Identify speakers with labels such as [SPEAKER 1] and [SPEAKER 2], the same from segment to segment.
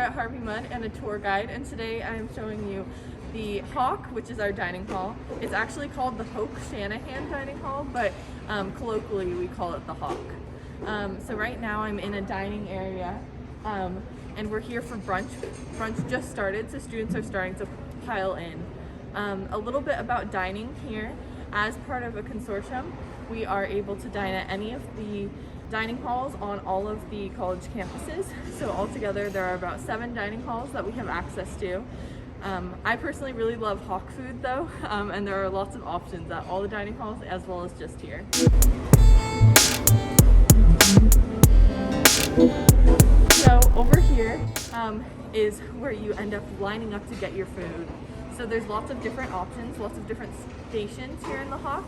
[SPEAKER 1] at Harvey Mudd and a tour guide, and today I am showing you the Hoch, which is our dining hall. It's actually called the Hoch-Shanahan Dining Hall, but colloquially we call it the Hoch. So right now I'm in a dining area, and we're here for brunch. Brunch just started, so students are starting to pile in. A little bit about dining here. As part of a consortium, we are able to dine at any of the dining halls on all of the college campuses. So altogether there are about 7 dining halls that we have access to. I personally really love Hoch food though, and there are lots of options at all the dining halls as well as just here. So over here is where you end up lining up to get your food. So there's lots of different options, lots of different stations here in the Hoch.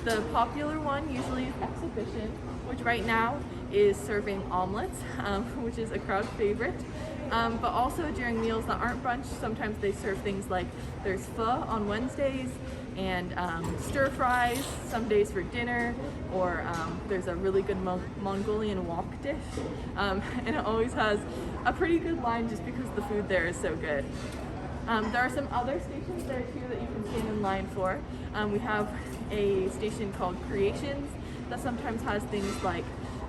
[SPEAKER 1] The popular one usually is exhibition, which right now is serving omelets, which is a crowd favorite. But also during meals that aren't brunch, sometimes they serve things like there's pho on Wednesdays and stir fries some days for dinner, or there's a really good Mongolian wok dish, and it always has a pretty good line just because the food there is so good. There are some other stations there too that you can stand in line for. We have a station called Creations that sometimes has things like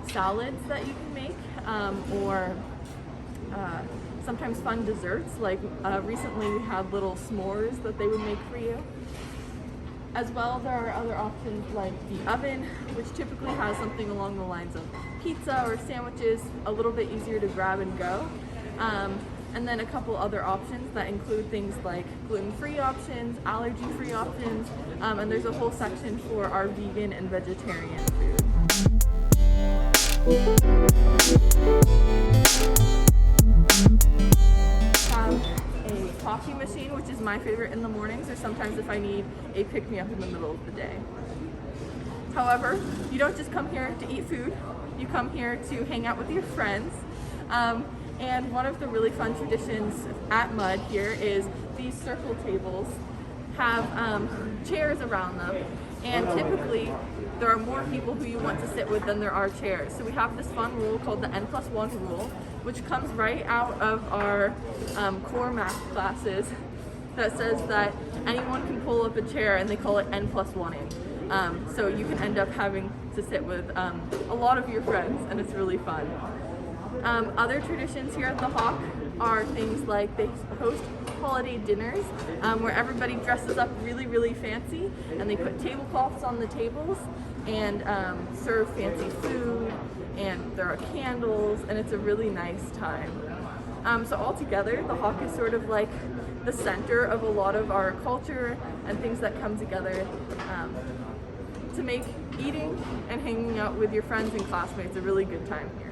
[SPEAKER 1] salads that you can make, or sometimes fun desserts, like recently we had little s'mores that they would make for you. As well, there are other options like the oven, which typically has something along the lines of pizza or sandwiches, a little bit easier to grab and go. And then a couple other options that include things like gluten-free options, allergy-free options, and there's a whole section for our vegan and vegetarian food. Have a coffee machine, which is my favorite in the mornings, or sometimes if I need a pick-me-up in the middle of the day. However, you don't just come here to eat food, you come here to hang out with your friends. And one of the really fun traditions at Mudd here is these circle tables have chairs around them, and typically there are more people who you want to sit with than there are chairs. So we have this fun rule called the N+1 rule, which comes right out of our core math classes, that says that anyone can pull up a chair, and they call it N+1ing. So you can end up having to sit with a lot of your friends, and it's really fun. Other traditions here at the Hoch are things like they host holiday dinners where everybody dresses up really, really fancy, and they put tablecloths on the tables and serve fancy food, and there are candles, and it's a really nice time. So altogether, the Hoch is sort of like the center of a lot of our culture and things that come together to make eating and hanging out with your friends and classmates a really good time here.